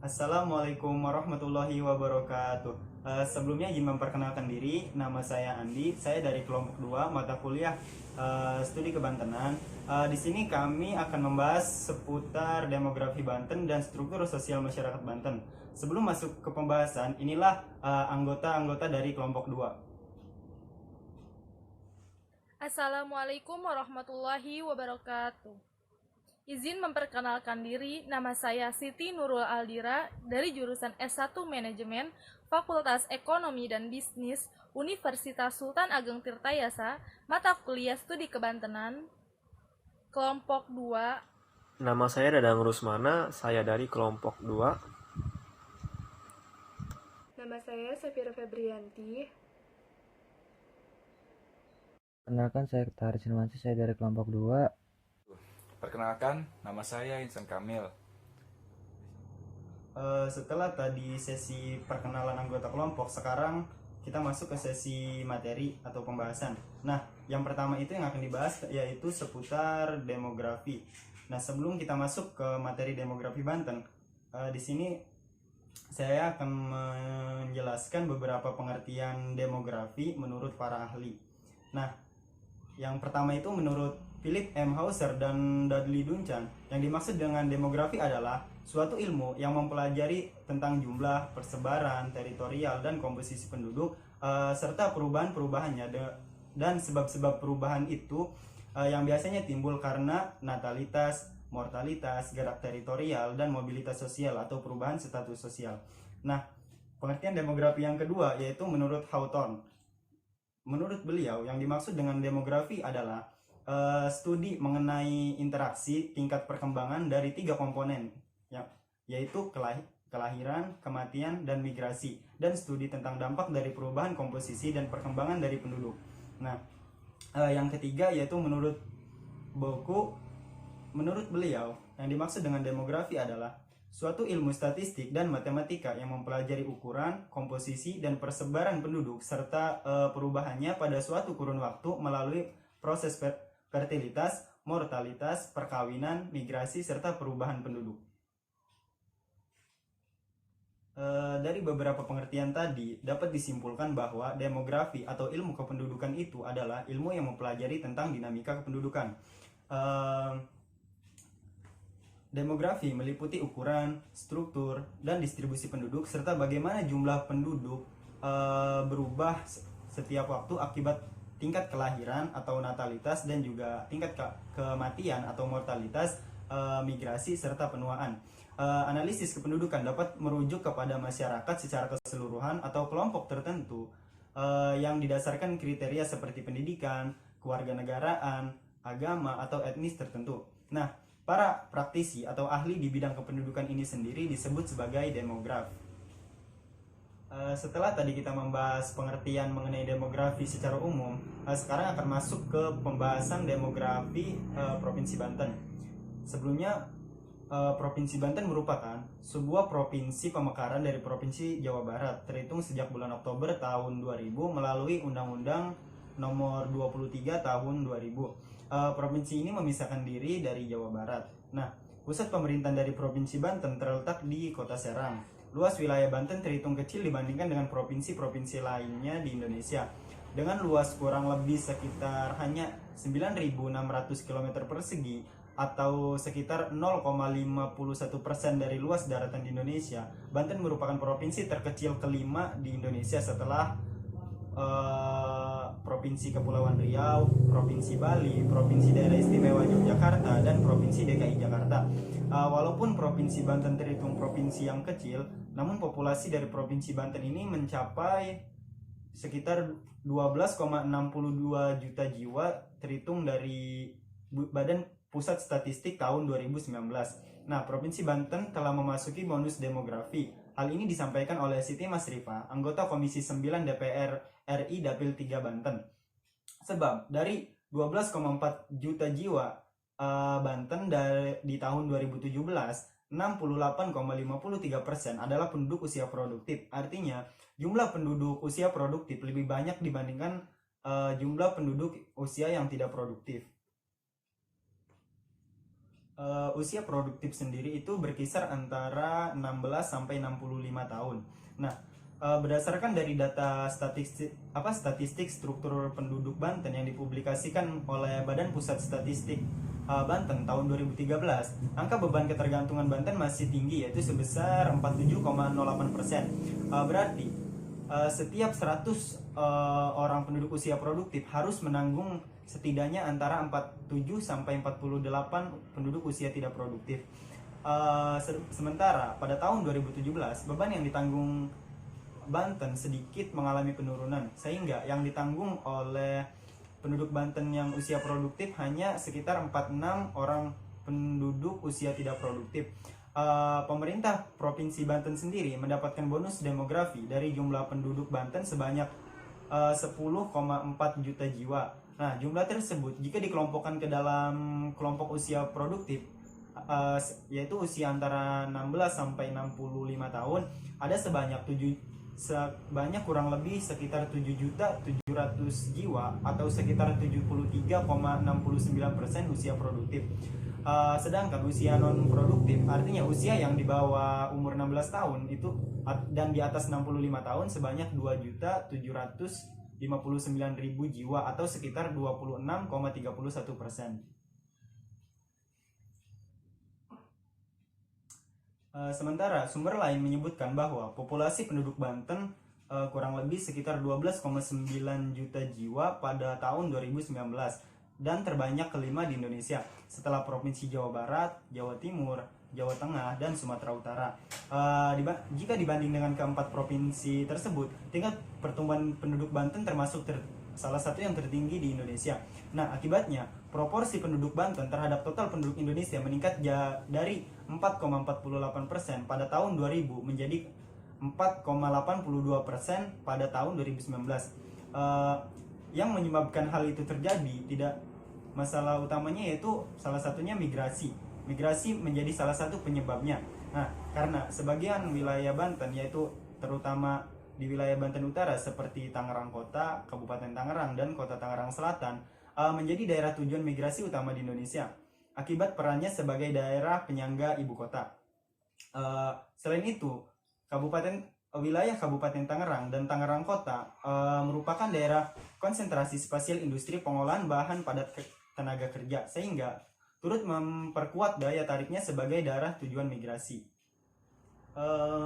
Assalamualaikum warahmatullahi wabarakatuh. Sebelumnya izin memperkenalkan diri, nama saya Andi. Saya dari kelompok 2 mata kuliah studi kebantenan. Di sini kami akan membahas seputar demografi Banten dan struktur sosial masyarakat Banten. Sebelum masuk ke pembahasan, inilah anggota-anggota dari kelompok 2. Assalamualaikum warahmatullahi wabarakatuh. Izin memperkenalkan diri, nama saya Siti Nurul Aldira dari jurusan S1 Manajemen, Fakultas Ekonomi dan Bisnis, Universitas Sultan Ageng Tirtayasa, mata kuliah studi kebantenan, kelompok 2. Nama saya Dadang Rusmana, saya dari kelompok 2. Nama saya Safira Febrianti. Perkenalkan, saya Taris Inwansyah, saya dari kelompok 2. Perkenalkan, nama saya Insan Kamil. Setelah tadi sesi perkenalan anggota kelompok, sekarang kita masuk ke sesi materi atau pembahasan. Nah, yang pertama itu yang akan dibahas yaitu seputar demografi. Nah, sebelum kita masuk ke materi demografi Banten, di sini saya akan menjelaskan beberapa pengertian demografi menurut para ahli. Nah, yang pertama itu menurut Philip M. Hauser dan Dudley Duncan, yang dimaksud dengan demografi adalah suatu ilmu yang mempelajari tentang jumlah, persebaran, teritorial, dan komposisi penduduk, serta perubahan-perubahannya dan sebab-sebab perubahan itu yang biasanya timbul karena natalitas, mortalitas, gerak teritorial, dan mobilitas sosial atau perubahan status sosial. Nah, pengertian demografi yang kedua yaitu menurut Hawthorne. Menurut beliau, yang dimaksud dengan demografi adalah studi mengenai interaksi tingkat perkembangan dari 3 komponen, yaitu kelahiran, kematian, dan migrasi, dan studi tentang dampak dari perubahan komposisi dan perkembangan dari penduduk. Nah, yang ketiga yaitu menurut beliau, yang dimaksud dengan demografi adalah suatu ilmu statistik dan matematika yang mempelajari ukuran, komposisi, dan persebaran penduduk serta perubahannya pada suatu kurun waktu melalui proses fertilitas, mortalitas, perkawinan, migrasi, serta perubahan penduduk. Dari beberapa pengertian tadi, dapat disimpulkan bahwa demografi atau ilmu kependudukan itu adalah ilmu yang mempelajari tentang dinamika kependudukan. Demografi meliputi ukuran, struktur, dan distribusi penduduk, serta bagaimana jumlah penduduk berubah setiap waktu akibat tingkat kelahiran atau natalitas dan juga tingkat kematian atau mortalitas, migrasi, serta penuaan. Analisis kependudukan dapat merujuk kepada masyarakat secara keseluruhan atau kelompok tertentu yang didasarkan kriteria seperti pendidikan, kewarganegaraan, agama, atau etnis tertentu. Nah, para praktisi atau ahli di bidang kependudukan ini sendiri disebut sebagai demograf. Setelah tadi kita membahas pengertian mengenai demografi secara umum, sekarang akan masuk ke pembahasan demografi Provinsi Banten. Sebelumnya, Provinsi Banten merupakan sebuah provinsi pemekaran dari Provinsi Jawa Barat, terhitung sejak bulan Oktober tahun 2000 melalui Undang-Undang Nomor 23 Tahun 2000. Provinsi ini memisahkan diri dari Jawa Barat. Nah, pusat pemerintahan dari Provinsi Banten terletak di Kota Serang. Luas wilayah Banten terhitung kecil dibandingkan dengan provinsi-provinsi lainnya di Indonesia. Dengan luas kurang lebih sekitar hanya 9.600 km persegi atau sekitar 0,51% dari luas daratan di Indonesia, Banten merupakan provinsi terkecil kelima di Indonesia setelah Provinsi Kepulauan Riau, Provinsi Bali, Provinsi Daerah Istimewa Yogyakarta, dan Provinsi DKI Jakarta. Walaupun Provinsi Banten terhitung provinsi yang kecil, namun populasi dari Provinsi Banten ini mencapai sekitar 12,62 juta jiwa terhitung dari Badan Pusat Statistik tahun 2019. Nah, Provinsi Banten telah memasuki bonus demografi. Hal ini disampaikan oleh Siti Masrifa, anggota Komisi 9 DPR RI Dapil 3 Banten. Sebab dari 12,4 juta jiwa Banten di tahun 2017, 68,53% adalah penduduk usia produktif. Artinya, jumlah penduduk usia produktif lebih banyak dibandingkan jumlah penduduk usia yang tidak produktif. usia produktif sendiri itu berkisar antara 16 sampai 65 tahun. Nah, berdasarkan dari data statistik struktur penduduk Banten yang dipublikasikan oleh Badan Pusat Statistik Banten tahun 2013, angka beban ketergantungan Banten masih tinggi, yaitu sebesar 47,08%. Berarti setiap 100 orang penduduk usia produktif harus menanggung setidaknya antara 47 sampai 48 penduduk usia tidak produktif. Sementara pada tahun 2017 beban yang ditanggung Banten sedikit mengalami penurunan, sehingga yang ditanggung oleh penduduk Banten yang usia produktif hanya sekitar 46 orang penduduk usia tidak produktif. Pemerintah Provinsi Banten sendiri mendapatkan bonus demografi dari jumlah penduduk Banten sebanyak 10,4 juta jiwa. Nah, jumlah tersebut jika dikelompokkan ke dalam kelompok usia produktif, yaitu usia antara 16 sampai 65 tahun, ada sebanyak kurang lebih sekitar 7.700.000 jiwa atau sekitar 73,69% usia produktif. Sedangkan usia non produktif, artinya usia yang di bawah umur 16 tahun itu dan di atas 65 tahun sebanyak 2.759.000 jiwa atau sekitar 26,31%. Sementara sumber lain menyebutkan bahwa populasi penduduk Banten kurang lebih sekitar 12,9 juta jiwa pada tahun 2019 dan terbanyak kelima di Indonesia setelah Provinsi Jawa Barat, Jawa Timur, Jawa Tengah, dan Sumatera Utara. Jika dibanding dengan keempat provinsi tersebut, tingkat pertumbuhan penduduk Banten termasuk salah satu yang tertinggi di Indonesia. Nah, akibatnya proporsi penduduk Banten terhadap total penduduk Indonesia meningkat dari 4,48% pada tahun 2000 menjadi 4,82% pada tahun 2019. Yang menyebabkan hal itu terjadi, masalah utamanya yaitu salah satunya migrasi. Migrasi menjadi salah satu penyebabnya. Nah, karena sebagian wilayah Banten, yaitu terutama di wilayah Banten Utara seperti Tangerang Kota, Kabupaten Tangerang, dan Kota Tangerang Selatan menjadi daerah tujuan migrasi utama di Indonesia akibat perannya sebagai daerah penyangga ibu kota. Selain itu, wilayah Kabupaten Tangerang dan Tangerang Kota merupakan daerah konsentrasi spasial industri pengolahan bahan padat tenaga kerja, sehingga turut memperkuat daya tariknya sebagai daerah tujuan migrasi.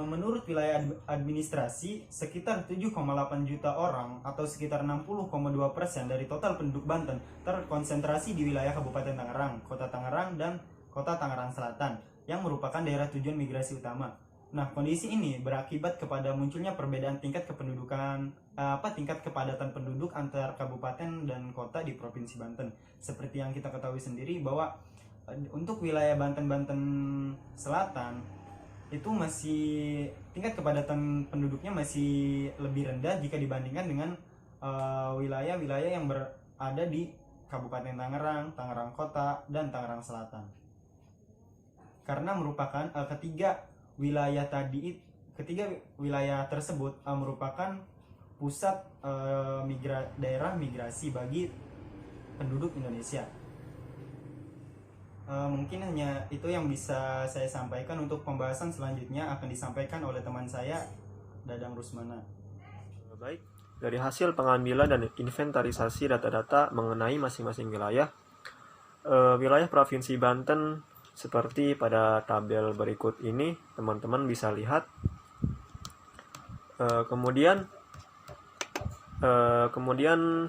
Menurut wilayah administrasi, sekitar 7,8 juta orang atau sekitar 60,2% dari total penduduk Banten terkonsentrasi di wilayah Kabupaten Tangerang, Kota Tangerang, dan Kota Tangerang Selatan yang merupakan daerah tujuan migrasi utama. Nah, kondisi ini berakibat kepada munculnya perbedaan tingkat kepadatan penduduk antar kabupaten dan kota di Provinsi Banten. Seperti yang kita ketahui sendiri bahwa untuk wilayah Banten Selatan itu masih tingkat kepadatan penduduknya masih lebih rendah jika dibandingkan dengan wilayah-wilayah yang berada di Kabupaten Tangerang, Tangerang Kota, dan Tangerang Selatan. Karena merupakan ketiga wilayah tersebut merupakan pusat daerah migrasi bagi penduduk Indonesia. Mungkin hanya itu yang bisa saya sampaikan. Untuk pembahasan selanjutnya akan disampaikan oleh teman saya, Dadang Rusmana. Baik, dari hasil pengambilan dan inventarisasi data-data mengenai masing-masing wilayah, wilayah Provinsi Banten seperti pada tabel berikut ini, teman-teman bisa lihat. Kemudian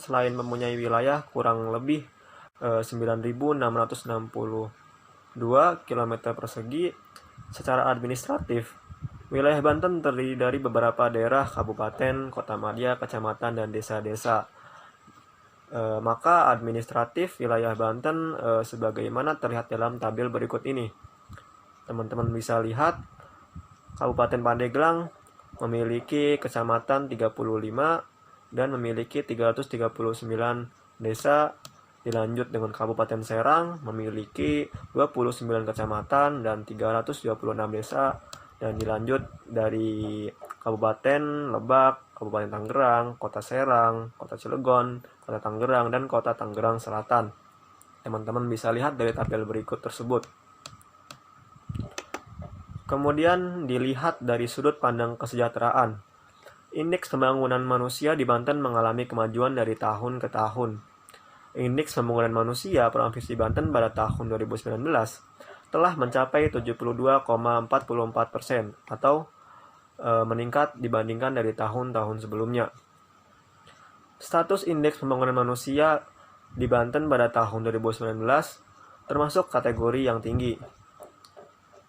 selain mempunyai wilayah kurang lebih 9.662 km persegi, secara administratif wilayah Banten terdiri dari beberapa daerah, kabupaten, kota madya, kecamatan, dan desa-desa. Maka administratif wilayah Banten sebagaimana terlihat dalam tabel berikut ini. Teman-teman bisa lihat Kabupaten Pandeglang memiliki kecamatan 35 dan memiliki 339 desa. Dilanjut dengan Kabupaten Serang memiliki 29 kecamatan dan 326 desa, dan dilanjut dari Kabupaten Lebak, Kabupaten Tangerang, Kota Serang, Kota Cilegon, Kota Tangerang, dan Kota Tangerang Selatan. Teman-teman bisa lihat dari tabel berikut tersebut. Kemudian dilihat dari sudut pandang kesejahteraan. Indeks pembangunan manusia di Banten mengalami kemajuan dari tahun ke tahun. Indeks pembangunan manusia Provinsi Banten pada tahun 2019 telah mencapai 72,44% atau meningkat dibandingkan dari tahun-tahun sebelumnya. Status indeks pembangunan manusia di Banten pada tahun 2019 termasuk kategori yang tinggi.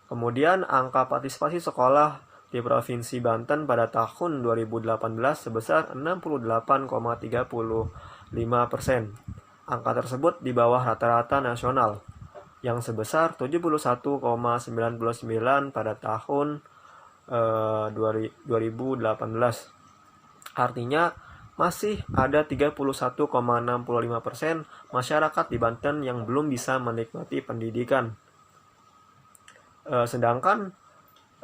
Kemudian angka partisipasi sekolah di Provinsi Banten pada tahun 2018 sebesar 68,35%. Angka tersebut di bawah rata-rata nasional yang sebesar 71,99 pada tahun 2018. Artinya masih ada 31,65% masyarakat di Banten yang belum bisa menikmati pendidikan. Sedangkan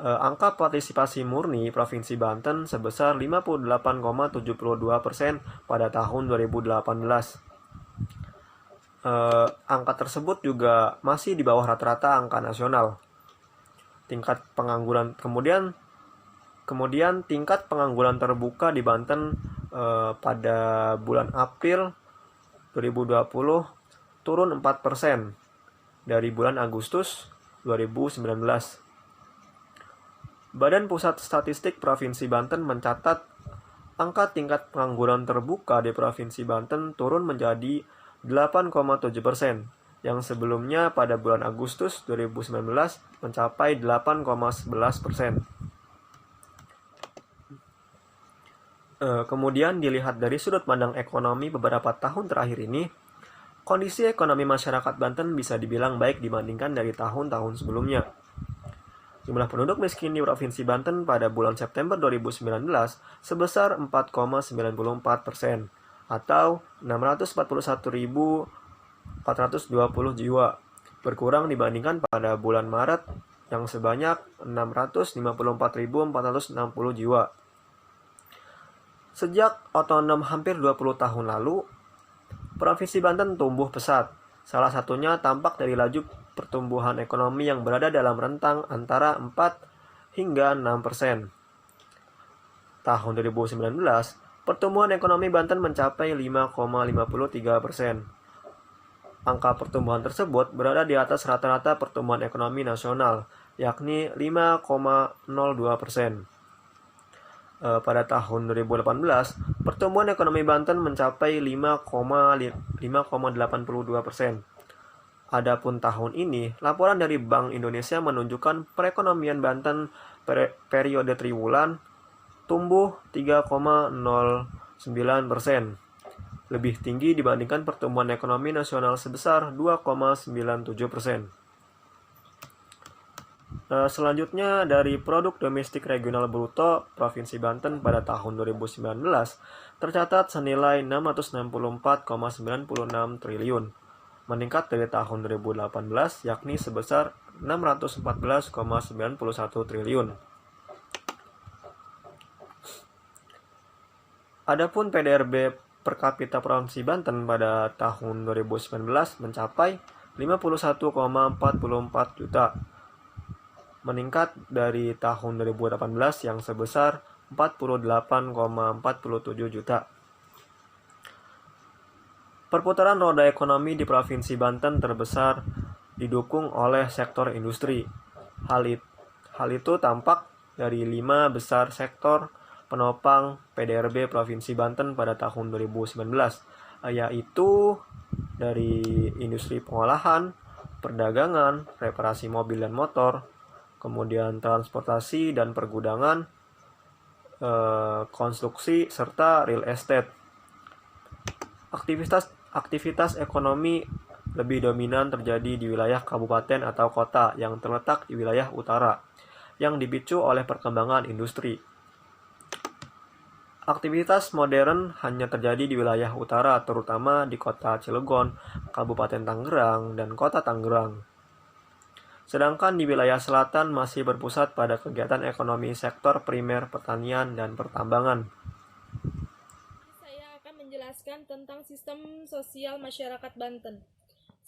angka partisipasi murni Provinsi Banten sebesar 58,72% pada tahun 2018. Angka tersebut juga masih di bawah rata-rata angka nasional. Tingkat pengangguran kemudian tingkat pengangguran terbuka di Banten pada bulan April 2020 turun 4% dari bulan Agustus 2019. Badan Pusat Statistik Provinsi Banten mencatat angka tingkat pengangguran terbuka di Provinsi Banten turun menjadi 8,7%, yang sebelumnya pada bulan Agustus 2019 mencapai 8,11%. Kemudian dilihat dari sudut pandang ekonomi beberapa tahun terakhir ini, kondisi ekonomi masyarakat Banten bisa dibilang baik dibandingkan dari tahun-tahun sebelumnya. Jumlah penduduk miskin di Provinsi Banten pada bulan September 2019 sebesar 4,94%, atau 641.420 jiwa, berkurang dibandingkan pada bulan Maret yang sebanyak 654.460 jiwa. Sejak otonom hampir 20 tahun lalu, Provinsi Banten tumbuh pesat. Salah satunya tampak dari laju pertumbuhan ekonomi yang berada dalam rentang antara 4 hingga 6%. Tahun 2019, pertumbuhan ekonomi Banten mencapai 5,53%. Angka pertumbuhan tersebut berada di atas rata-rata pertumbuhan ekonomi nasional, yakni 5,02%. Pada tahun 2018, pertumbuhan ekonomi Banten mencapai 5,82%. Adapun tahun ini, laporan dari Bank Indonesia menunjukkan perekonomian Banten periode triwulan tumbuh 3,09%, lebih tinggi dibandingkan pertumbuhan ekonomi nasional sebesar 2,97%. Selanjutnya dari produk domestik regional bruto Provinsi Banten pada tahun 2019 tercatat senilai 664,96 triliun, meningkat dari tahun 2018 yakni sebesar 614,91 triliun. Adapun PDRB per kapita Provinsi Banten pada tahun 2019 mencapai 51,44 juta, meningkat dari tahun 2018 yang sebesar 48,47 juta. Perputaran roda ekonomi di Provinsi Banten terbesar didukung oleh sektor industri. Hal itu tampak dari 5 besar sektor penopang PDRB Provinsi Banten pada tahun 2019, yaitu dari industri pengolahan, perdagangan, reparasi mobil dan motor, kemudian transportasi dan pergudangan, konstruksi, serta real estate. Aktivitas ekonomi lebih dominan terjadi di wilayah kabupaten atau kota yang terletak di wilayah utara, yang dipicu oleh perkembangan industri. Aktivitas modern hanya terjadi di wilayah utara, terutama di kota Cilegon, Kabupaten Tangerang, dan kota Tangerang. Sedangkan di wilayah selatan masih berpusat pada kegiatan ekonomi sektor primer pertanian dan pertambangan. Saya akan menjelaskan tentang sistem sosial masyarakat Banten.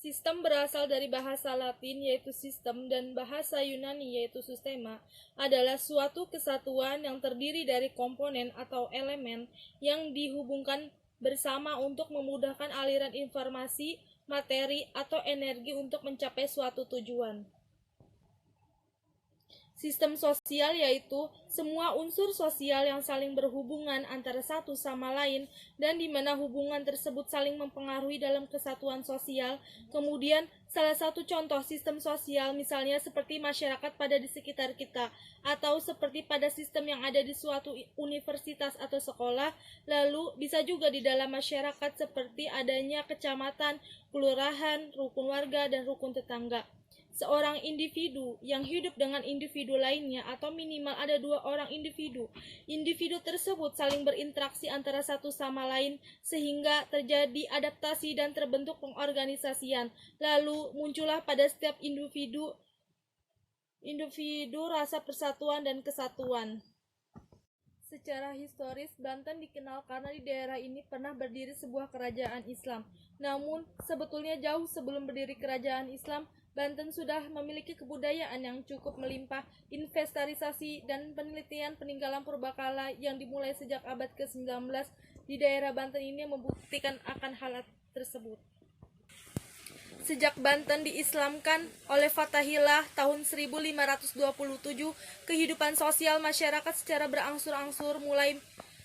Sistem berasal dari bahasa Latin yaitu sistem dan bahasa Yunani yaitu systema, adalah suatu kesatuan yang terdiri dari komponen atau elemen yang dihubungkan bersama untuk memudahkan aliran informasi, materi, atau energi untuk mencapai suatu tujuan. Sistem sosial yaitu semua unsur sosial yang saling berhubungan antara satu sama lain dan di mana hubungan tersebut saling mempengaruhi dalam kesatuan sosial. Kemudian salah satu contoh sistem sosial misalnya seperti masyarakat pada di sekitar kita atau seperti pada sistem yang ada di suatu universitas atau sekolah. Lalu bisa juga di dalam masyarakat seperti adanya kecamatan, kelurahan, rukun warga, dan rukun tetangga. Seorang individu yang hidup dengan individu lainnya atau minimal ada 2 orang individu. Individu tersebut saling berinteraksi antara satu sama lain sehingga terjadi adaptasi dan terbentuk pengorganisasian. Lalu muncullah pada setiap individu rasa persatuan dan kesatuan. Secara historis, Banten dikenal karena di daerah ini pernah berdiri sebuah kerajaan Islam. Namun, sebetulnya jauh sebelum berdiri kerajaan Islam, Banten sudah memiliki kebudayaan yang cukup melimpah, inventarisasi dan penelitian peninggalan purbakala yang dimulai sejak abad ke-19 di daerah Banten ini membuktikan akan hal tersebut. Sejak Banten diislamkan oleh Fathahillah tahun 1527, kehidupan sosial masyarakat secara berangsur-angsur mulai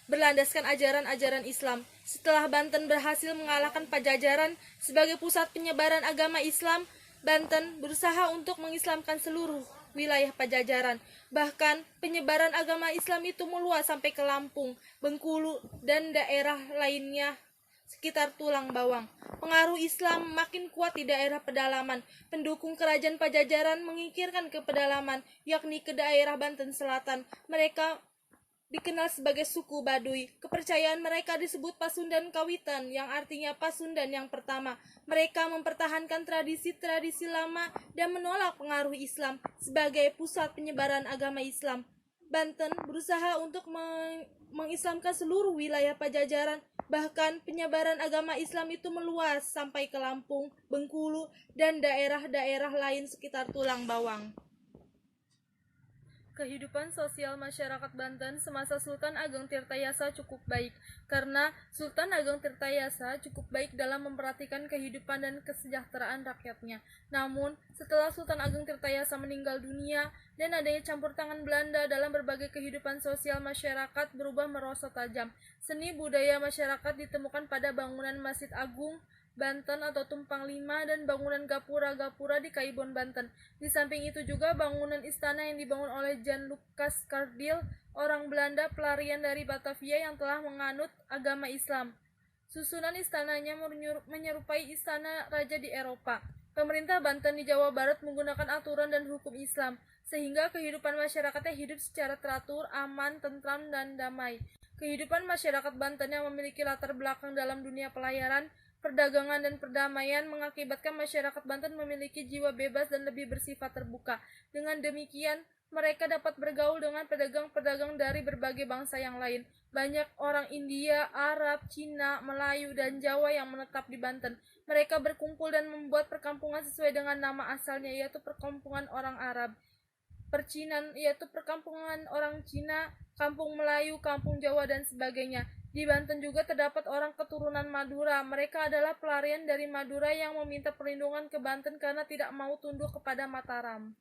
berlandaskan ajaran-ajaran Islam. Setelah Banten berhasil mengalahkan Pajajaran sebagai pusat penyebaran agama Islam, Banten berusaha untuk mengislamkan seluruh wilayah Pajajaran. Bahkan penyebaran agama Islam itu meluas sampai ke Lampung, Bengkulu, dan daerah lainnya sekitar Tulang Bawang. Pengaruh Islam makin kuat di daerah pedalaman. Pendukung kerajaan Pajajaran mengikirkan ke pedalaman, yakni ke daerah Banten Selatan. Mereka dikenal sebagai suku Baduy. Kepercayaan mereka disebut Pasundan Kawitan, yang artinya Pasundan yang pertama. Mereka mempertahankan tradisi-tradisi lama dan menolak pengaruh Islam sebagai pusat penyebaran agama Islam. Banten berusaha untuk mengislamkan seluruh wilayah Pajajaran. Bahkan penyebaran agama Islam itu meluas sampai ke Lampung, Bengkulu, dan daerah-daerah lain sekitar Tulang Bawang. Kehidupan sosial masyarakat Banten semasa Sultan Ageng Tirtayasa cukup baik, karena Sultan Ageng Tirtayasa cukup baik dalam memperhatikan kehidupan dan kesejahteraan rakyatnya. Namun, setelah Sultan Ageng Tirtayasa meninggal dunia dan adanya campur tangan Belanda dalam berbagai kehidupan sosial masyarakat berubah merosot tajam. Seni budaya masyarakat ditemukan pada bangunan Masjid Agung Banten atau Tumpang Lima dan bangunan gapura-gapura di Kaibon, Banten. Di samping itu juga bangunan istana yang dibangun oleh Jan Lucas Cardil, orang Belanda pelarian dari Batavia yang telah menganut agama Islam. Susunan istananya menyerupai istana raja di Eropa. Pemerintah Banten di Jawa Barat menggunakan aturan dan hukum Islam, sehingga kehidupan masyarakatnya hidup secara teratur, aman, tentram, dan damai. Kehidupan masyarakat Banten yang memiliki latar belakang dalam dunia pelayaran, perdagangan, dan perdamaian mengakibatkan masyarakat Banten memiliki jiwa bebas dan lebih bersifat terbuka. Dengan demikian, mereka dapat bergaul dengan pedagang-pedagang dari berbagai bangsa yang lain. Banyak orang India, Arab, Cina, Melayu, dan Jawa yang menetap di Banten. Mereka berkumpul dan membuat perkampungan sesuai dengan nama asalnya, yaitu perkampungan orang Arab. Percinan, yaitu perkampungan orang Cina, kampung Melayu, kampung Jawa, dan sebagainya. Di Banten juga terdapat orang keturunan Madura. Mereka adalah pelarian dari Madura yang meminta perlindungan ke Banten karena tidak mau tunduk kepada Mataram.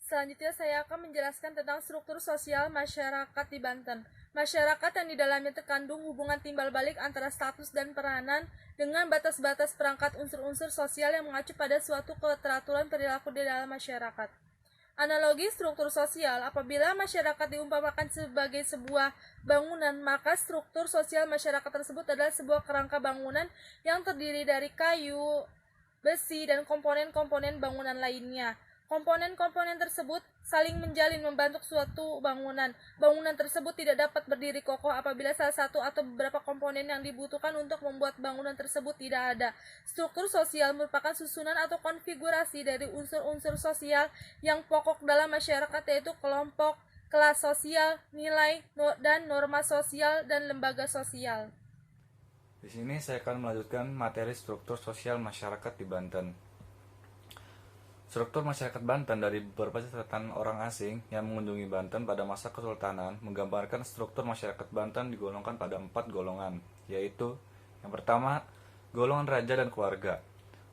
Selanjutnya saya akan menjelaskan tentang struktur sosial masyarakat di Banten. Masyarakat yang di dalamnya terkandung hubungan timbal balik antara status dan peranan dengan batas-batas perangkat unsur-unsur sosial yang mengacu pada suatu keteraturan perilaku di dalam masyarakat. Analogi struktur sosial, apabila masyarakat diumpamakan sebagai sebuah bangunan, maka struktur sosial masyarakat tersebut adalah sebuah kerangka bangunan yang terdiri dari kayu, besi, dan komponen-komponen bangunan lainnya. Komponen-komponen tersebut saling menjalin membentuk suatu bangunan. Bangunan tersebut tidak dapat berdiri kokoh apabila salah satu atau beberapa komponen yang dibutuhkan untuk membuat bangunan tersebut tidak ada. Struktur sosial merupakan susunan atau konfigurasi dari unsur-unsur sosial yang pokok dalam masyarakat, yaitu kelompok, kelas sosial, nilai, dan norma sosial, dan lembaga sosial. Di sini saya akan melanjutkan materi struktur sosial masyarakat di Banten. Struktur masyarakat Banten dari beberapa catatan orang asing yang mengunjungi Banten pada masa Kesultanan menggambarkan struktur masyarakat Banten digolongkan pada 4 golongan, yaitu yang pertama, golongan raja dan keluarga.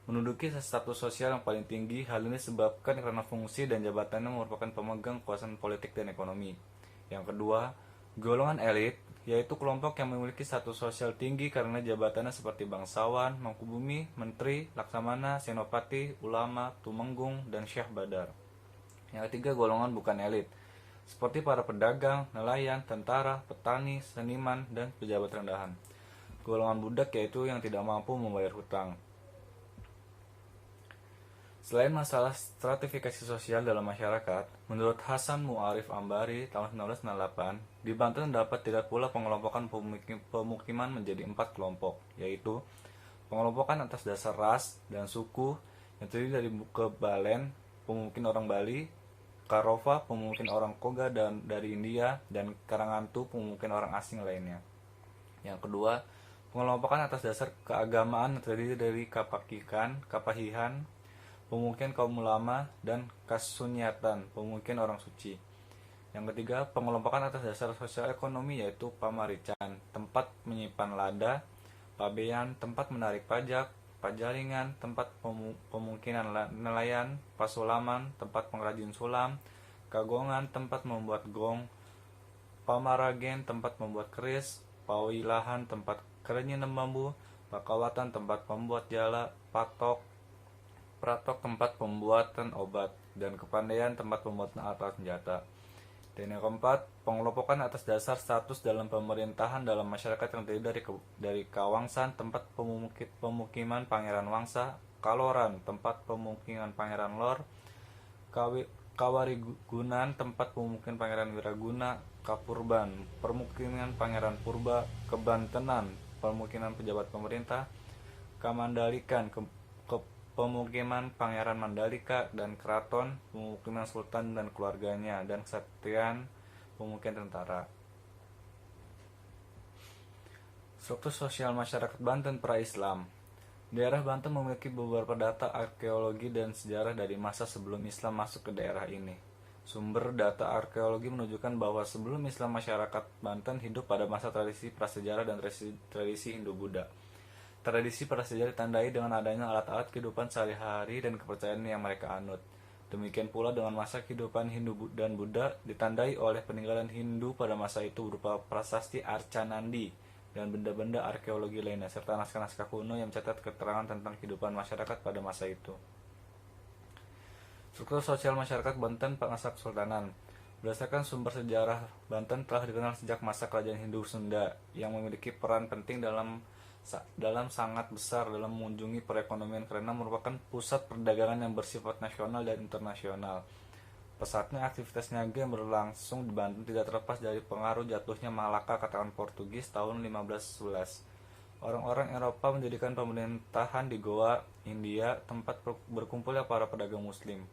Menduduki status sosial yang paling tinggi, hal ini disebabkan karena fungsi dan jabatannya merupakan pemegang kekuasaan politik dan ekonomi. Yang kedua, golongan elit, yaitu kelompok yang memiliki status sosial tinggi karena jabatannya seperti bangsawan, mangkubumi, menteri, laksamana, senopati, ulama, tumenggung, dan syekh badar. Yang ketiga, golongan bukan elit, seperti para pedagang, nelayan, tentara, petani, seniman, dan pejabat rendahan. Golongan budak yaitu yang tidak mampu membayar hutang. Selain masalah stratifikasi sosial dalam masyarakat, menurut Hasan Mu'arif Ambari tahun 1998, di Banten dapat tidak pula pengelompokan pemukiman menjadi 4 kelompok, yaitu pengelompokan atas dasar ras dan suku yang terdiri dari Kebalen, pemukiman orang Bali, Karova, pemukiman orang Koga dan dari India, dan Karangantu, pemukiman orang asing lainnya. Yang kedua, pengelompokan atas dasar keagamaan yang terdiri dari Kapahihan, pemukiman kaum ulama, dan Kasunyatan, pemukiman orang suci. Yang ketiga, pengelompokan atas dasar sosial ekonomi yaitu Pamarican, tempat menyimpan lada, Pabean, tempat menarik pajak, Pajaringan, tempat pemukiman nelayan, Pasulaman, tempat pengrajin sulam, Kagongan, tempat membuat gong, Pamaragen, tempat membuat keris, Pawilahan, tempat kerajinan bambu, Pakawatan, tempat pembuat jala, Pratok, tempat pembuatan obat, dan Kepandaian, tempat pembuatan alat senjata. Dan yang keempat, pengelompokan atas dasar status dalam pemerintahan dalam masyarakat yang terdiri dari Kawangsan, tempat pemukiman Pangeran Wangsa, Kaloran, tempat pemukiman Pangeran Lor, Kawarigunan, tempat pemukiman Pangeran Wiraguna, Kapurban, permukiman Pangeran Purba, Kebantenan, pemukiman pejabat pemerintah, Kamandalikan, pemukiman Pangeran Mandalika, dan Keraton, pemukiman Sultan dan keluarganya, dan Kesatrian, pemukiman tentara. Struktur sosial masyarakat Banten pra-Islam. Daerah Banten memiliki beberapa data arkeologi dan sejarah dari masa sebelum Islam masuk ke daerah ini. Sumber data arkeologi menunjukkan bahwa sebelum Islam masyarakat Banten hidup pada masa tradisi prasejarah dan tradisi Hindu-Buddha. Tradisi prasejarah ditandai dengan adanya alat-alat kehidupan sehari-hari dan kepercayaan yang mereka anut. Demikian pula dengan masa kehidupan Hindu dan Buddha ditandai oleh peninggalan Hindu pada masa itu berupa prasasti Arcanandi dan benda-benda arkeologi lainnya, serta naskah-naskah kuno yang mencatat keterangan tentang kehidupan masyarakat pada masa itu. Struktur sosial masyarakat Banten masa Kesultanan. Berdasarkan sumber sejarah, Banten telah dikenal sejak masa kerajaan Hindu Sunda yang memiliki peran penting dalam sangat besar dalam mengunjungi perekonomian karena merupakan pusat perdagangan yang bersifat nasional dan internasional. Pesatnya aktivitas niaga yang berlangsung di Banten tidak terlepas dari pengaruh jatuhnya Malaka ke tangan Portugis tahun 1511. Orang-orang Eropa mendirikan pemerintahan di Goa, India, tempat berkumpulnya para pedagang muslim.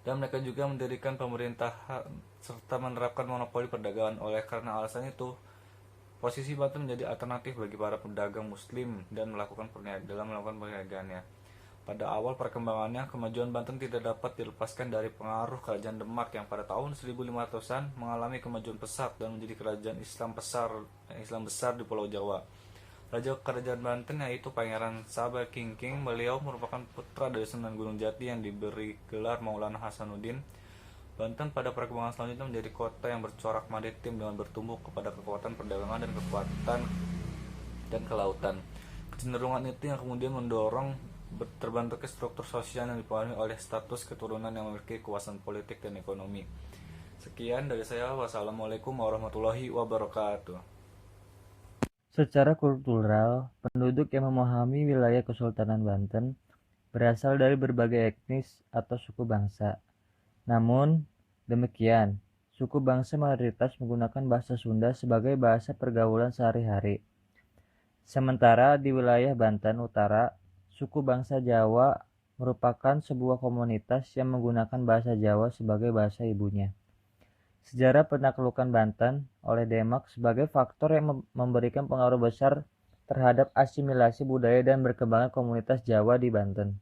Dan mereka juga mendirikan pemerintahan serta menerapkan monopoli perdagangan. Oleh karena alasan itu, posisi Banten menjadi alternatif bagi para pedagang muslim dan melakukan perniagaannya. Pada awal perkembangannya, kemajuan Banten tidak dapat dilepaskan dari pengaruh kerajaan Demak yang pada tahun 1500-an mengalami kemajuan pesat dan menjadi kerajaan Islam besar di Pulau Jawa. Raja Kerajaan Banten yaitu Pangeran Sabah Kingking, beliau merupakan putra dari Sunan Gunung Jati yang diberi gelar Maulana Hasanuddin. Banten pada perkembangan selanjutnya menjadi kota yang bercorak maritim dengan bertumbuh kepada kekuatan perdagangan dan kekuatan dan kelautan. Kecenderungan itu yang kemudian mendorong terbentuknya struktur sosial yang dipengaruhi oleh status keturunan yang memiliki kekuasaan politik dan ekonomi. Sekian dari saya. Wassalamualaikum warahmatullahi wabarakatuh. Secara kultural, penduduk yang memahami wilayah Kesultanan Banten berasal dari berbagai etnis atau suku bangsa. Namun, demikian, suku bangsa mayoritas menggunakan bahasa Sunda sebagai bahasa pergaulan sehari-hari. Sementara di wilayah Banten Utara, suku bangsa Jawa merupakan sebuah komunitas yang menggunakan bahasa Jawa sebagai bahasa ibunya. Sejarah penaklukan Banten oleh Demak sebagai faktor yang memberikan pengaruh besar terhadap asimilasi budaya dan berkembangnya komunitas Jawa di Banten.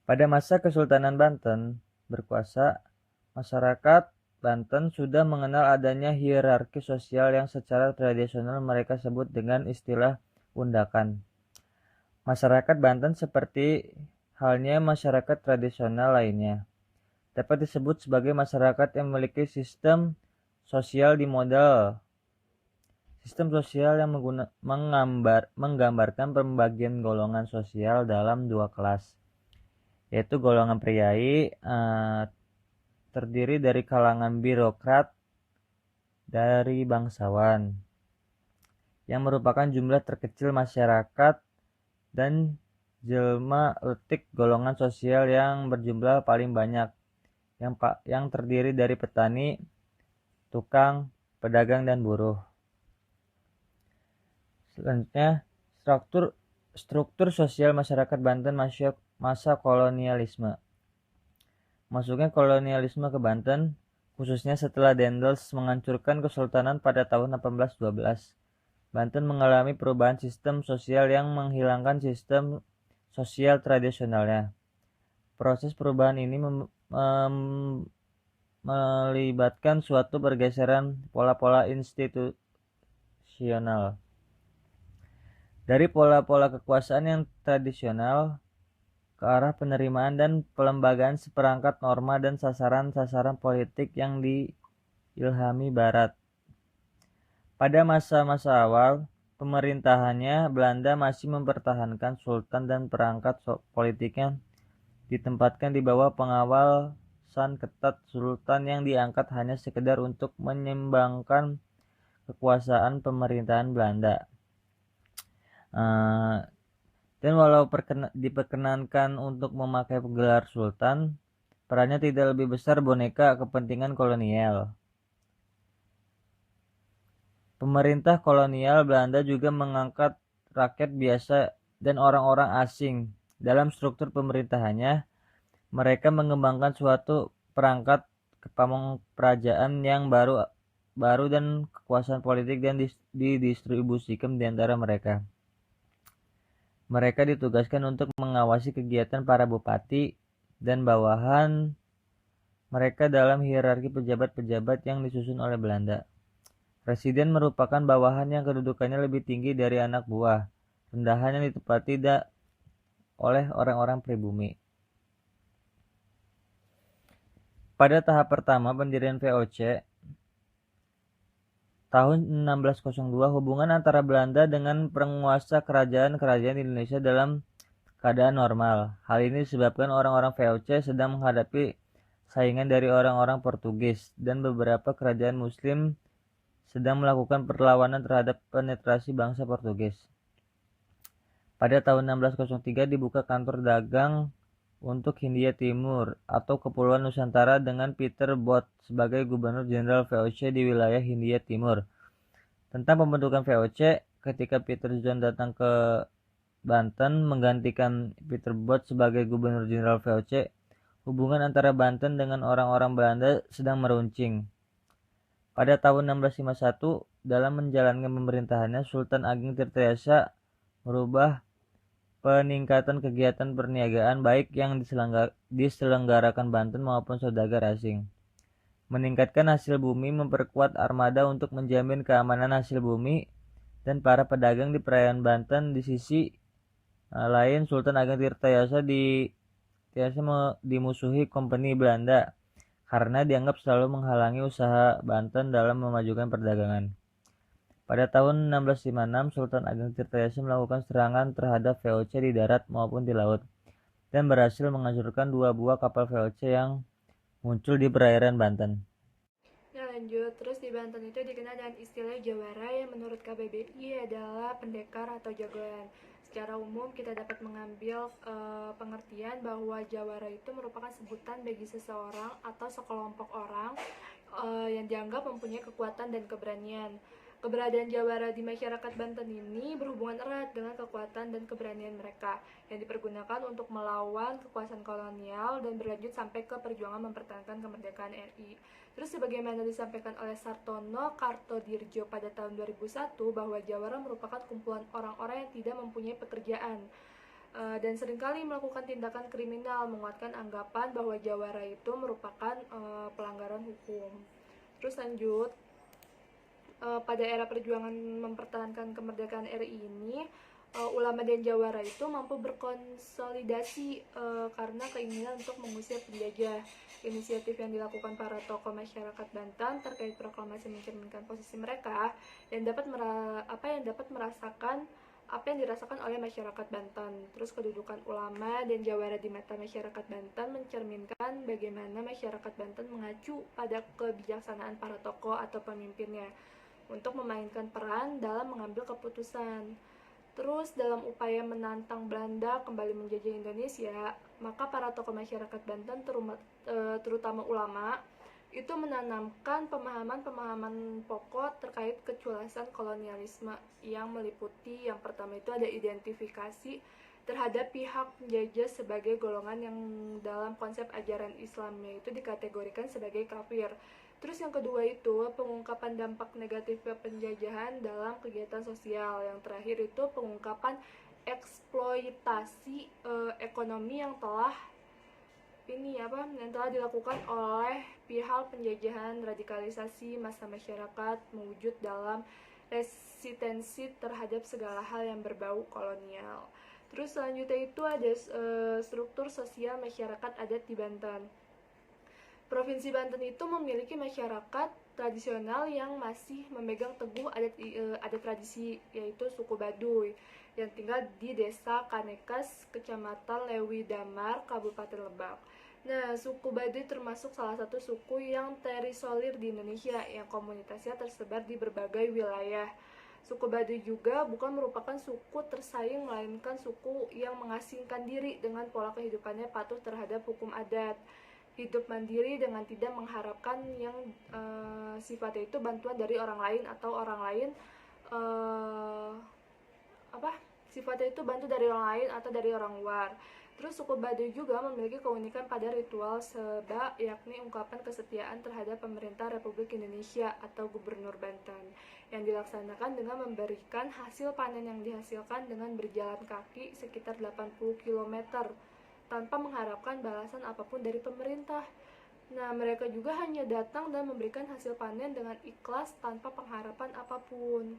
Pada masa Kesultanan Banten berkuasa, masyarakat Banten sudah mengenal adanya hierarki sosial yang secara tradisional mereka sebut dengan istilah undakan. Masyarakat Banten seperti halnya masyarakat tradisional lainnya, dapat disebut sebagai masyarakat yang memiliki sistem sosial yang menggambarkan pembagian golongan sosial dalam dua kelas, yaitu golongan priai terdiri dari kalangan birokrat dari bangsawan yang merupakan jumlah terkecil masyarakat, dan jelma letik golongan sosial yang berjumlah paling banyak yang terdiri dari petani, tukang, pedagang, dan buruh. Selanjutnya, struktur sosial masyarakat Banten masa kolonialisme. Masuknya kolonialisme ke Banten, khususnya setelah Dendels menghancurkan kesultanan pada tahun 1812. Banten mengalami perubahan sistem sosial yang menghilangkan sistem sosial tradisionalnya. Proses perubahan ini melibatkan suatu pergeseran pola-pola institusional dari pola-pola kekuasaan yang tradisional ke arah penerimaan dan pelembagaan seperangkat norma dan sasaran-sasaran politik yang diilhami Barat. Pada masa-masa awal pemerintahannya, Belanda masih mempertahankan sultan dan perangkat politiknya ditempatkan di bawah pengawasan ketat sultan yang diangkat hanya sekedar untuk menyeimbangkan kekuasaan pemerintahan Belanda. Dan walau diperkenankan untuk memakai gelar sultan, perannya tidak lebih besar boneka kepentingan kolonial. Pemerintah kolonial Belanda juga mengangkat rakyat biasa dan orang-orang asing dalam struktur pemerintahannya. Mereka mengembangkan suatu perangkat pamongkerajaan yang baru dan kekuasaan politik dan didistribusikan di antara mereka. Mereka ditugaskan untuk mengawasi kegiatan para bupati dan bawahan mereka dalam hierarki pejabat-pejabat yang disusun oleh Belanda. Presiden merupakan bawahan yang kedudukannya lebih tinggi dari anak buah, rendahan yang ditempati oleh orang-orang pribumi. Pada tahap pertama pendirian VOC, tahun 1602, hubungan antara Belanda dengan penguasa kerajaan-kerajaan di Indonesia dalam keadaan normal. Hal ini disebabkan orang-orang VOC sedang menghadapi saingan dari orang-orang Portugis, dan beberapa kerajaan Muslim sedang melakukan perlawanan terhadap penetrasi bangsa Portugis. Pada tahun 1603 dibuka kantor dagang untuk Hindia Timur atau Kepulauan Nusantara dengan Peter Both sebagai Gubernur Jenderal VOC di wilayah Hindia Timur. Tentang pembentukan VOC, ketika Peter John datang ke Banten menggantikan Peter Both sebagai Gubernur Jenderal VOC, hubungan antara Banten dengan orang-orang Belanda sedang meruncing. Pada tahun 1651, dalam menjalankan pemerintahannya, Sultan Ageng Tirtayasa merubah peningkatan kegiatan perniagaan baik yang diselenggarakan Banten maupun saudagar asing. Meningkatkan hasil bumi, memperkuat armada untuk menjamin keamanan hasil bumi dan para pedagang di perairan Banten. Di sisi lain, Sultan Ageng Tirtayasa dimusuhi Kompeni Belanda karena dianggap selalu menghalangi usaha Banten dalam memajukan perdagangan. Pada tahun 1656, Sultan Ageng Tirtayasa melakukan serangan terhadap VOC di darat maupun di laut, dan berhasil menghancurkan 2 buah kapal VOC yang muncul di perairan Banten. Nah lanjut, terus di Banten itu dikenal dengan istilah Jawara yang menurut KBBI adalah pendekar atau jagoan. Secara umum kita dapat mengambil pengertian bahwa Jawara itu merupakan sebutan bagi seseorang atau sekelompok orang yang dianggap mempunyai kekuatan dan keberanian. Keberadaan jawara di masyarakat Banten ini berhubungan erat dengan kekuatan dan keberanian mereka yang dipergunakan untuk melawan kekuasaan kolonial dan berlanjut sampai ke perjuangan mempertahankan kemerdekaan RI. Terus sebagaimana disampaikan oleh Sartono Kartodirjo pada tahun 2001 bahwa jawara merupakan kumpulan orang-orang yang tidak mempunyai pekerjaan dan seringkali melakukan tindakan kriminal, menguatkan anggapan bahwa jawara itu merupakan pelanggaran hukum. Terus lanjut, pada era perjuangan mempertahankan kemerdekaan RI ini, ulama dan jawara itu mampu berkonsolidasi karena keinginan untuk mengusir penjajah. Inisiatif yang dilakukan para tokoh masyarakat Banten terkait proklamasi mencerminkan posisi mereka dan dapat apa yang dirasakan oleh masyarakat Banten. Terus kedudukan ulama dan jawara di mata masyarakat Banten mencerminkan bagaimana masyarakat Banten mengacu pada kebijaksanaan para tokoh atau pemimpinnya untuk memainkan peran dalam mengambil keputusan. Terus dalam upaya menantang Belanda kembali menjajah Indonesia, maka para tokoh masyarakat Banten terutama ulama itu menanamkan pemahaman-pemahaman pokok terkait keculasan kolonialisme yang meliputi yang pertama itu ada identifikasi terhadap pihak penjajah sebagai golongan yang dalam konsep ajaran Islamnya itu dikategorikan sebagai kafir. Terus yang kedua itu pengungkapan dampak negatif penjajahan dalam kegiatan sosial. Yang terakhir itu pengungkapan eksploitasi ekonomi yang telah dilakukan oleh pihak penjajahan, radikalisasi massa masyarakat mewujud dalam resistensi terhadap segala hal yang berbau kolonial. Terus selanjutnya itu ada struktur sosial masyarakat adat di Banten. Provinsi Banten itu memiliki masyarakat tradisional yang masih memegang teguh adat tradisi, yaitu suku Baduy yang tinggal di Desa Kanekes, Kecamatan Lewi Damar, Kabupaten Lebak. Nah, suku Baduy termasuk salah satu suku yang terisolir di Indonesia yang komunitasnya tersebar di berbagai wilayah. Suku Baduy juga bukan merupakan suku tersaing, melainkan suku yang mengasingkan diri dengan pola kehidupannya patuh terhadap hukum adat. Hidup mandiri dengan tidak mengharapkan yang sifatnya itu bantuan dari orang lain atau orang lain sifatnya itu bantu dari orang lain atau dari orang luar. Terus suku Baduy juga memiliki keunikan pada ritual seba, yakni ungkapan kesetiaan terhadap pemerintah Republik Indonesia atau Gubernur Banten yang dilaksanakan dengan memberikan hasil panen yang dihasilkan dengan berjalan kaki sekitar 80 km tanpa mengharapkan balasan apapun dari pemerintah. Nah, mereka juga hanya datang dan memberikan hasil panen dengan ikhlas tanpa pengharapan apapun.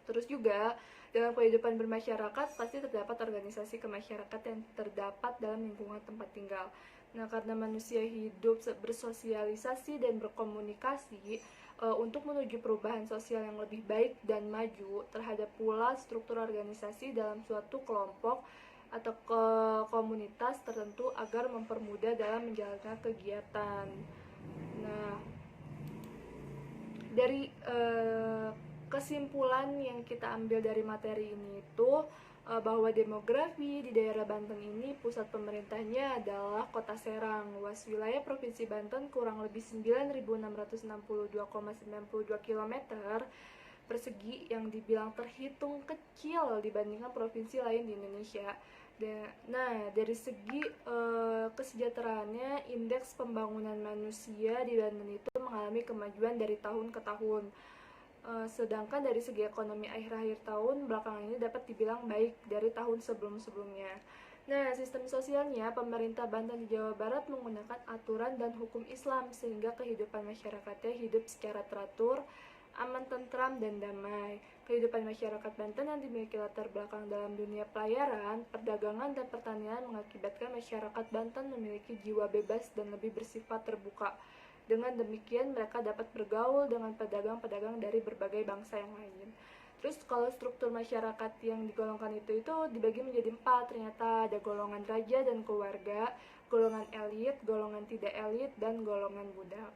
Terus juga, dalam kehidupan bermasyarakat pasti terdapat organisasi kemasyarakatan yang terdapat dalam lingkungan tempat tinggal. Nah, karena manusia hidup bersosialisasi dan berkomunikasi untuk menuju perubahan sosial yang lebih baik dan maju, terhadap pula struktur organisasi dalam suatu kelompok atau ke komunitas tertentu agar mempermudah dalam menjalankan kegiatan. Nah, dari kesimpulan yang kita ambil dari materi ini itu bahwa demografi di daerah Banten ini pusat pemerintahnya adalah Kota Serang. Luas wilayah Provinsi Banten kurang lebih 9.662,92 km persegi yang dibilang terhitung kecil dibandingkan provinsi lain di Indonesia. Nah, dari segi kesejahteraannya, indeks pembangunan manusia di Banten itu mengalami kemajuan dari tahun ke tahun. Sedangkan dari segi ekonomi akhir-akhir tahun belakangan ini dapat dibilang baik dari tahun sebelum-sebelumnya. Nah, sistem sosialnya, pemerintah Banten di Jawa Barat menggunakan aturan dan hukum Islam sehingga kehidupan masyarakatnya hidup secara teratur, aman, tentram, dan damai. Kehidupan masyarakat Banten yang dimiliki latar belakang dalam dunia pelayaran, perdagangan, dan pertanian mengakibatkan masyarakat Banten memiliki jiwa bebas dan lebih bersifat terbuka. Dengan demikian, mereka dapat bergaul dengan pedagang-pedagang dari berbagai bangsa yang lain. Terus kalau struktur masyarakat yang digolongkan itu dibagi menjadi 4. Ternyata ada golongan raja dan keluarga, golongan elit, golongan tidak elit, dan golongan budak.